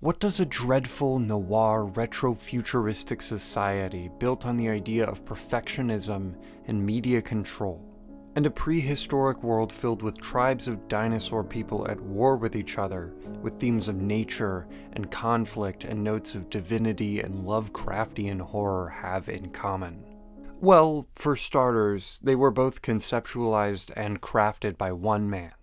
What does a dreadful, noir, retro-futuristic society built on the idea of perfectionism and media control, and a prehistoric world filled with tribes of dinosaur people at war with each other, with themes of nature and conflict and notes of divinity and Lovecraftian horror have in common? Well, for starters, they were both conceptualized and crafted by one man,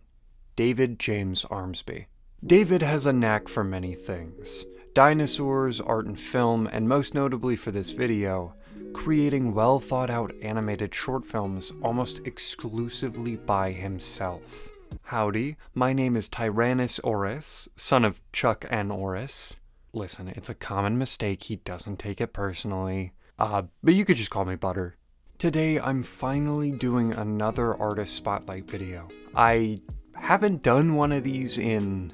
David James Armsby. David has a knack for many things: dinosaurs, art and film, and most notably for this video, creating well thought out animated short films almost exclusively by himself. Howdy, my name is Tyrannus Oris, son of Chuck and Oris. Listen, it's a common mistake, he doesn't take it personally. But you could just call me Butter. Today I'm finally doing another artist spotlight video. I haven't done one of these in...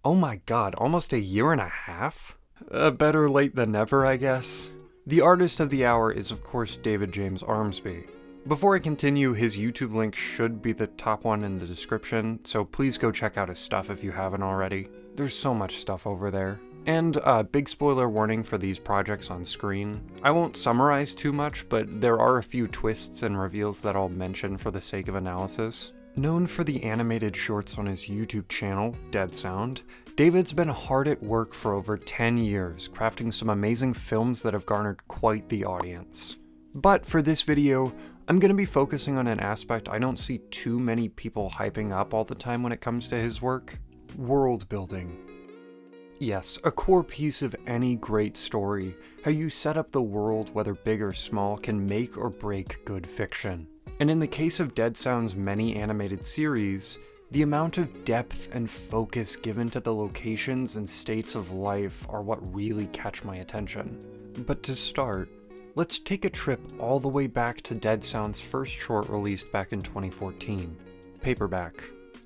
oh my god, almost a year and a half? Better late than never, I guess. The artist of the hour is of course David James Armsby. Before I continue, his YouTube link should be the top one in the description, so please go check out his stuff if you haven't already. There's so much stuff over there. And big spoiler warning for these projects on screen. I won't summarize too much, but there are a few twists and reveals that I'll mention for the sake of analysis. Known for the animated shorts on his YouTube channel, Dead Sound, David's been hard at work for over 10 years, crafting some amazing films that have garnered quite the audience. But for this video, I'm going to be focusing on an aspect I don't see too many people hyping up all the time when it comes to his work: world building. Yes, a core piece of any great story, how you set up the world, whether big or small, can make or break good fiction. And in the case of Dead Sound's many animated series, the amount of depth and focus given to the locations and states of life are what really catch my attention. But to start, let's take a trip all the way back to Dead Sound's first short released back in 2014, Paperback.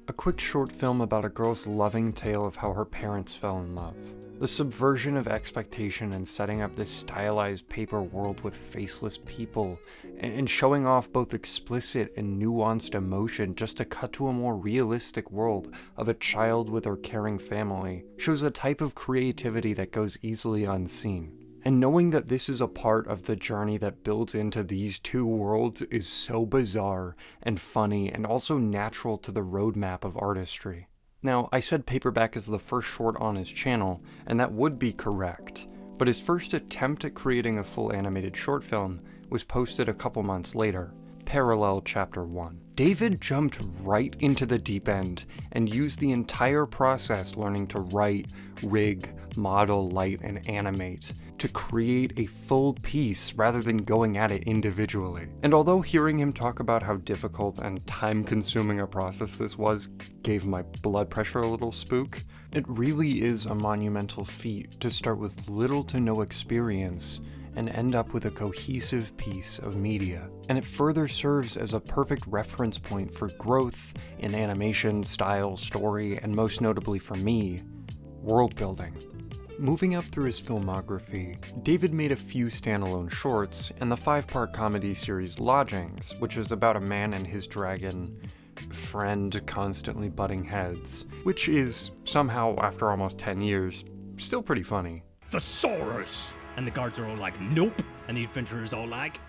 A quick short film about a girl's loving tale of how her parents fell in love. The subversion of expectation and setting up this stylized paper world with faceless people, and showing off both explicit and nuanced emotion just to cut to a more realistic world of a child with her caring family, shows a type of creativity that goes easily unseen. And knowing that this is a part of the journey that builds into these two worlds is so bizarre and funny and also natural to the roadmap of artistry. Now, I said Paperback is the first short on his channel, and that would be correct, but his first attempt at creating a full animated short film was posted a couple months later, Parallel Chapter 1. David jumped right into the deep end and used the entire process learning to write, rig, model, light, and animate to create a full piece rather than going at it individually. And although hearing him talk about how difficult and time-consuming a process this was gave my blood pressure a little spook, it really is a monumental feat to start with little to no experience and end up with a cohesive piece of media. And it further serves as a perfect reference point for growth in animation, style, story, and most notably for me, world building. Moving up through his filmography, David made a few standalone shorts and the 5-part comedy series Lodgings, which is about a man and his dragon friend constantly butting heads, which is somehow, after almost 10 years, still pretty funny. Thesaurus! And the guards are all like, nope, and the adventurers all like,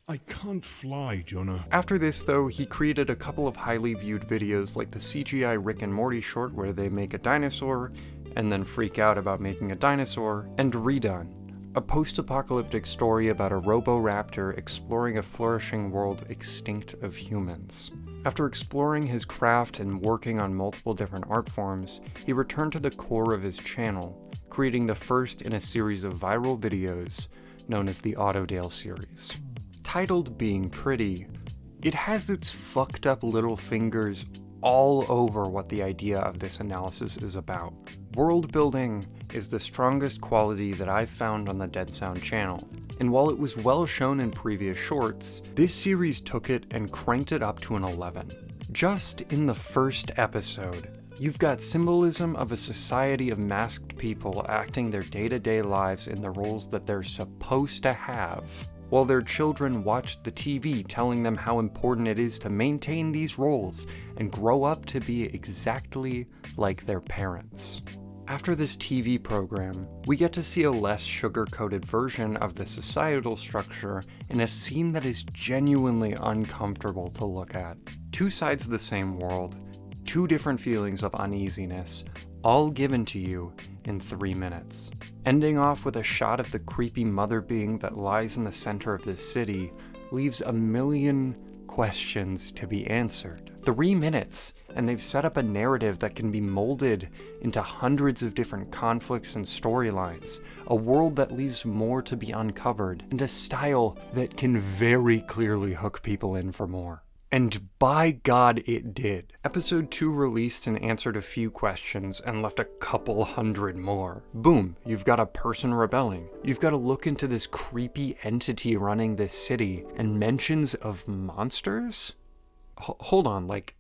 I can't fly, Jonah. After this, though, he created a couple of highly viewed videos like the CGI Rick and Morty short where they make a dinosaur and then freak out about making a dinosaur, and Redone, a post-apocalyptic story about a roboraptor exploring a flourishing world extinct of humans. After exploring his craft and working on multiple different art forms, he returned to the core of his channel, creating the first in a series of viral videos known as the Autodale series. Titled Being Pretty, it has its fucked up little fingers all over what the idea of this analysis is about. World building is the strongest quality that I've found on the Dead Sound channel, and while it was well shown in previous shorts, this series took it and cranked it up to an 11. Just in the first episode, you've got symbolism of a society of masked people acting their day-to-day lives in the roles that they're supposed to have, while their children watch the TV telling them how important it is to maintain these roles and grow up to be exactly like their parents. After this TV program, we get to see a less sugar-coated version of the societal structure in a scene that is genuinely uncomfortable to look at. Two sides of the same world, two different feelings of uneasiness, all given to you in 3 minutes. Ending off with a shot of the creepy mother being that lies in the center of this city leaves a million questions to be answered. 3 minutes, and they've set up a narrative that can be molded into hundreds of different conflicts and storylines, a world that leaves more to be uncovered, and a style that can very clearly hook people in for more. And by God, it did. Episode 2 released and answered a few questions and left a couple hundred more. Boom, you've got a person rebelling. You've got to look into this creepy entity running this city, and mentions of monsters? Hold on, like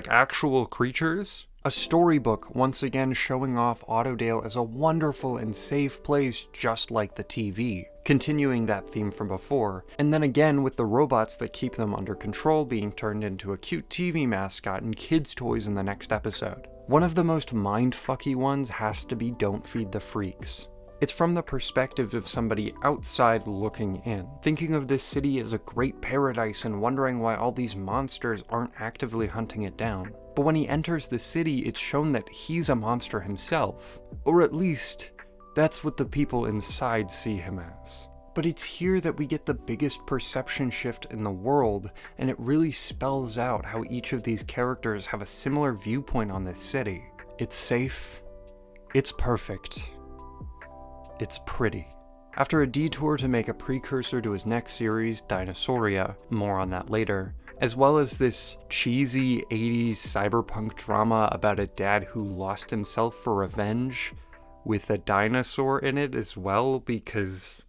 actual creatures? A storybook once again showing off Autodale as a wonderful and safe place just like the TV, continuing that theme from before, and then again with the robots that keep them under control being turned into a cute TV mascot and kids' toys in the next episode. One of the most mindfucky ones has to be Don't Feed the Freaks. It's from the perspective of somebody outside looking in, thinking of this city as a great paradise and wondering why all these monsters aren't actively hunting it down. But when he enters the city, it's shown that he's a monster himself. Or at least, that's what the people inside see him as. But it's here that we get the biggest perception shift in the world, and it really spells out how each of these characters have a similar viewpoint on this city. It's safe. It's perfect. It's pretty. After a detour to make a precursor to his next series, Dinosauria, more on that later, as well as this cheesy 80s cyberpunk drama about a dad who lost himself for revenge, with a dinosaur in it as well, because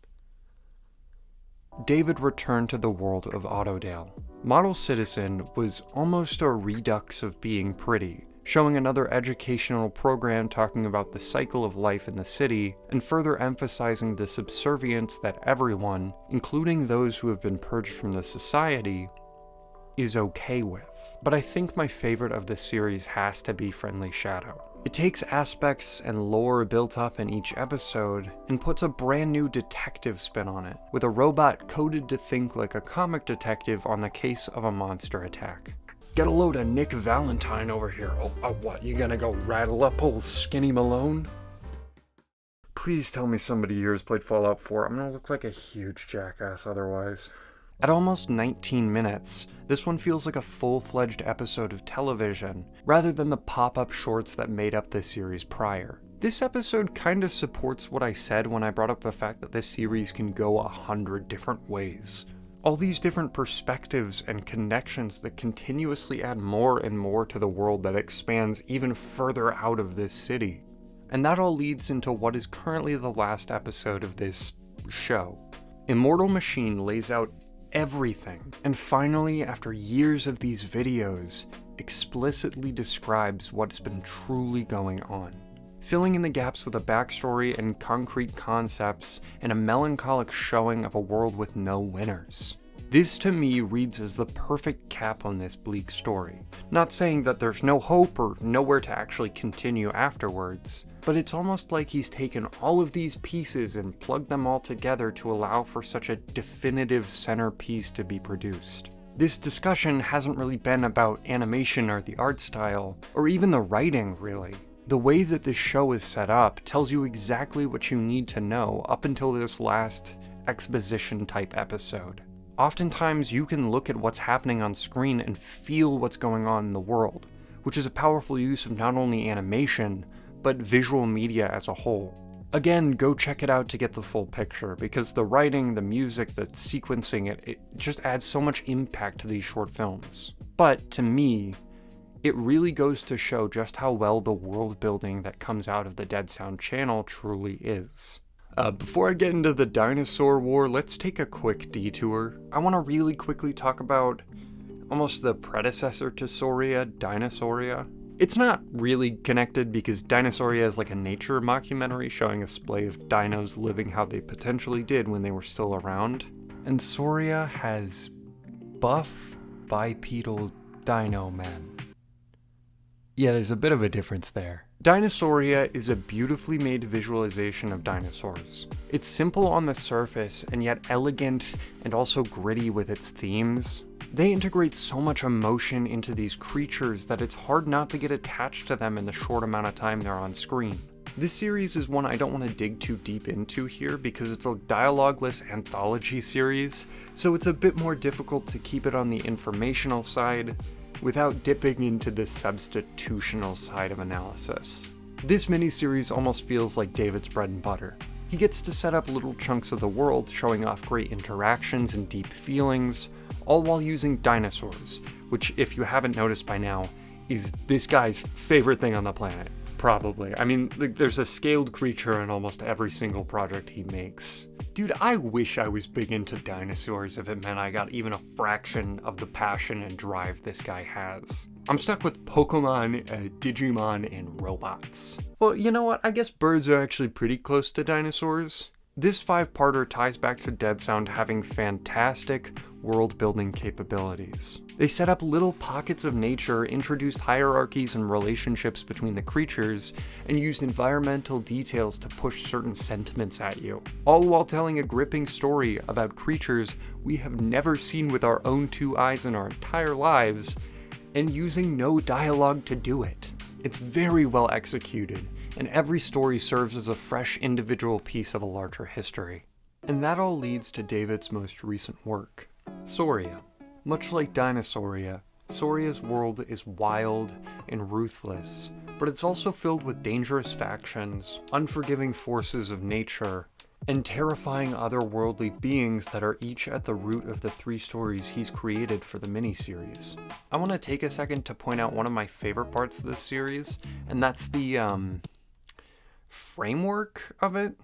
David returned to the world of Autodale. Model Citizen was almost a redux of being pretty, showing another educational program talking about the cycle of life in the city, and further emphasizing the subservience that everyone, including those who have been purged from the society, is okay with. But I think my favorite of this series has to be Friendly Shadow. It takes aspects and lore built up in each episode and puts a brand new detective spin on it, with a robot coded to think like a comic detective on the case of a monster attack. Get a load of Nick Valentine over here. Oh, what, you gonna go rattle up old Skinny Malone? Please tell me somebody here has played Fallout 4. I'm gonna look like a huge jackass otherwise. At almost 19 minutes, this one feels like a full-fledged episode of television, rather than the pop-up shorts that made up the series prior. This episode kinda supports what I said when I brought up the fact that this series can go 100 different ways. All these different perspectives and connections that continuously add more and more to the world that expands even further out of this city. And that all leads into what is currently the last episode of this show. Immortal Machine lays out everything, and finally, after years of these videos, explicitly describes what's been truly going on, filling in the gaps with a backstory and concrete concepts and a melancholic showing of a world with no winners. This to me reads as the perfect cap on this bleak story. Not saying that there's no hope or nowhere to actually continue afterwards, but it's almost like he's taken all of these pieces and plugged them all together to allow for such a definitive centerpiece to be produced. This discussion hasn't really been about animation or the art style, or even the writing really. The way that this show is set up tells you exactly what you need to know up until this last exposition type episode. Oftentimes you can look at what's happening on screen and feel what's going on in the world, which is a powerful use of not only animation, but visual media as a whole. Again, go check it out to get the full picture, because the writing, the music, the sequencing, it just adds so much impact to these short films. But to me, it really goes to show just how well the world building that comes out of the Dead Sound channel truly is. Before I get into the dinosaur war, let's take a quick detour. I want to really quickly talk about almost the predecessor to Sauria, Dinosauria. It's not really connected because Dinosauria is like a nature mockumentary showing a display of dinos living how they potentially did when they were still around. And Sauria has buff, bipedal dino men. Yeah, there's a bit of a difference there. Dinosauria is a beautifully made visualization of dinosaurs. It's simple on the surface and yet elegant and also gritty with its themes. They integrate so much emotion into these creatures that it's hard not to get attached to them in the short amount of time they're on screen. This series is one I don't want to dig too deep into here because it's a dialogueless anthology series, so it's a bit more difficult to keep it on the informational side without dipping into the substitutional side of analysis. This miniseries almost feels like David's bread and butter. He gets to set up little chunks of the world showing off great interactions and deep feelings, all while using dinosaurs, which, if you haven't noticed by now, is this guy's favorite thing on the planet. Probably. I mean, there's a scaled creature in almost every single project he makes. Dude, I wish I was big into dinosaurs if it meant I got even a fraction of the passion and drive this guy has. I'm stuck with Pokemon, Digimon, and robots. Well, you know what? I guess birds are actually pretty close to dinosaurs. This 5-parter ties back to Dead Sound having fantastic world-building capabilities. They set up little pockets of nature, introduced hierarchies and relationships between the creatures, and used environmental details to push certain sentiments at you, all while telling a gripping story about creatures we have never seen with our own 2 eyes in our entire lives, and using no dialogue to do it. It's very well executed, and every story serves as a fresh individual piece of a larger history. And that all leads to David's most recent work, Sauria. Much like Dinosauria, Sauria's world is wild and ruthless, but it's also filled with dangerous factions, unforgiving forces of nature, and terrifying otherworldly beings that are each at the root of the 3 stories he's created for the miniseries. I want to take a second to point out one of my favorite parts of this series, and that's the, framework of it.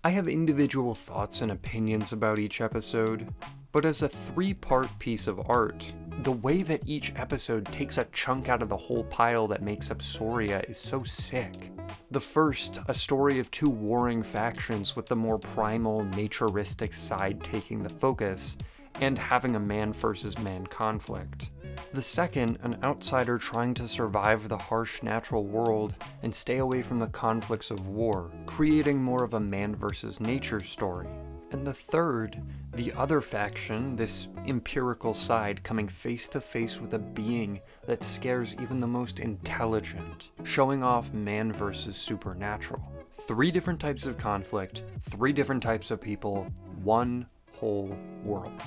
I have individual thoughts and opinions about each episode, but as a 3-part piece of art, the way that each episode takes a chunk out of the whole pile that makes up Sauria is so sick. The first, a story of 2 warring factions with the more primal, naturistic side taking the focus, and having a man versus man conflict. The second, an outsider trying to survive the harsh natural world and stay away from the conflicts of war, creating more of a man versus nature story. And the third, the other faction, this empirical side, coming face to face with a being that scares even the most intelligent, showing off man versus supernatural. 3 different types of conflict, 3 different types of people, one whole world.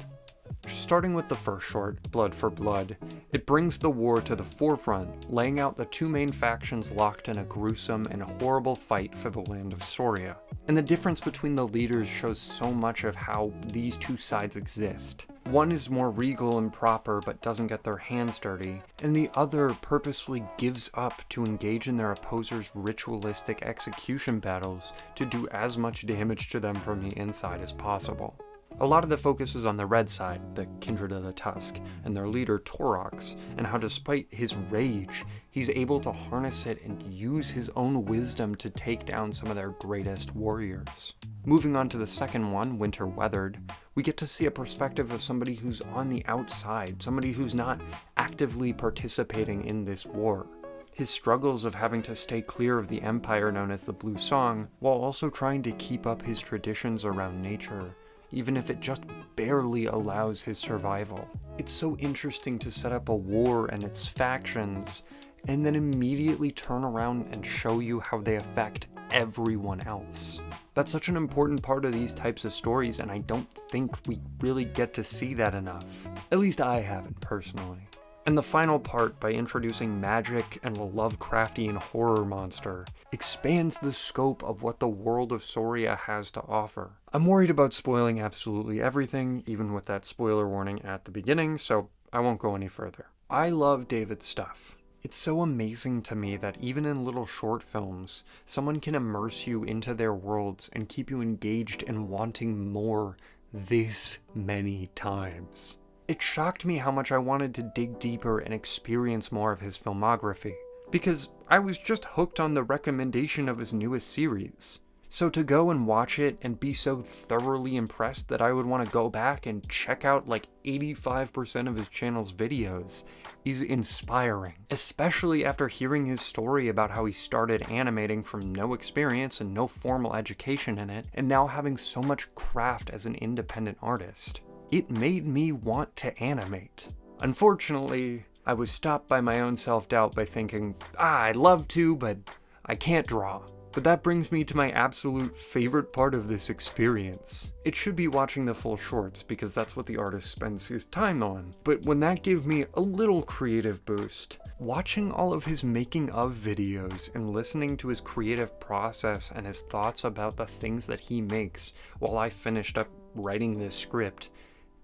Starting with the first short, Blood for Blood, it brings the war to the forefront, laying out the 2 main factions locked in a gruesome and horrible fight for the land of Sauria. And the difference between the leaders shows so much of how these 2 sides exist. One is more regal and proper but doesn't get their hands dirty, and the other purposefully gives up to engage in their opposers' ritualistic execution battles to do as much damage to them from the inside as possible. A lot of the focus is on the red side, the Kindred of the Tusk, and their leader Torox, and how despite his rage, he's able to harness it and use his own wisdom to take down some of their greatest warriors. Moving on to the second one, Winter Weathered, we get to see a perspective of somebody who's on the outside, somebody who's not actively participating in this war. His struggles of having to stay clear of the empire known as the Blue Song, while also trying to keep up his traditions around nature, even if it just barely allows his survival. It's so interesting to set up a war and its factions, and then immediately turn around and show you how they affect everyone else. That's such an important part of these types of stories, and I don't think we really get to see that enough. At least I haven't, personally. And the final part, by introducing magic and a Lovecraftian horror monster, expands the scope of what the world of Sauria has to offer. I'm worried about spoiling absolutely everything, even with that spoiler warning at the beginning, so I won't go any further. I love David's stuff. It's so amazing to me that even in little short films, someone can immerse you into their worlds and keep you engaged and wanting more this many times. It shocked me how much I wanted to dig deeper and experience more of his filmography, because I was just hooked on the recommendation of his newest series. So to go and watch it and be so thoroughly impressed that I would want to go back and check out like 85% of his channel's videos is inspiring, especially after hearing his story about how he started animating from no experience and no formal education in it, and now having so much craft as an independent artist. It made me want to animate. Unfortunately, I was stopped by my own self-doubt by thinking, I'd love to, but I can't draw. But that brings me to my absolute favorite part of this experience. It should be watching the full shorts because that's what the artist spends his time on. But when that gave me a little creative boost, watching all of his making of videos and listening to his creative process and his thoughts about the things that he makes while I finished up writing this script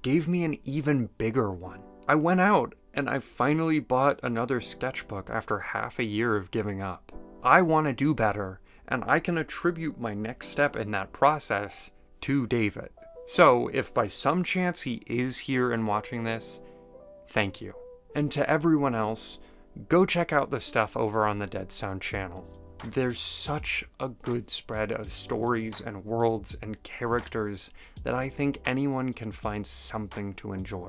gave me an even bigger one. I went out and I finally bought another sketchbook after half a year of giving up. I want to do better, and I can attribute my next step in that process to David. So if by some chance he is here and watching this, thank you. And to everyone else, go check out the stuff over on the Dead Sound channel. There's such a good spread of stories and worlds and characters that I think anyone can find something to enjoy.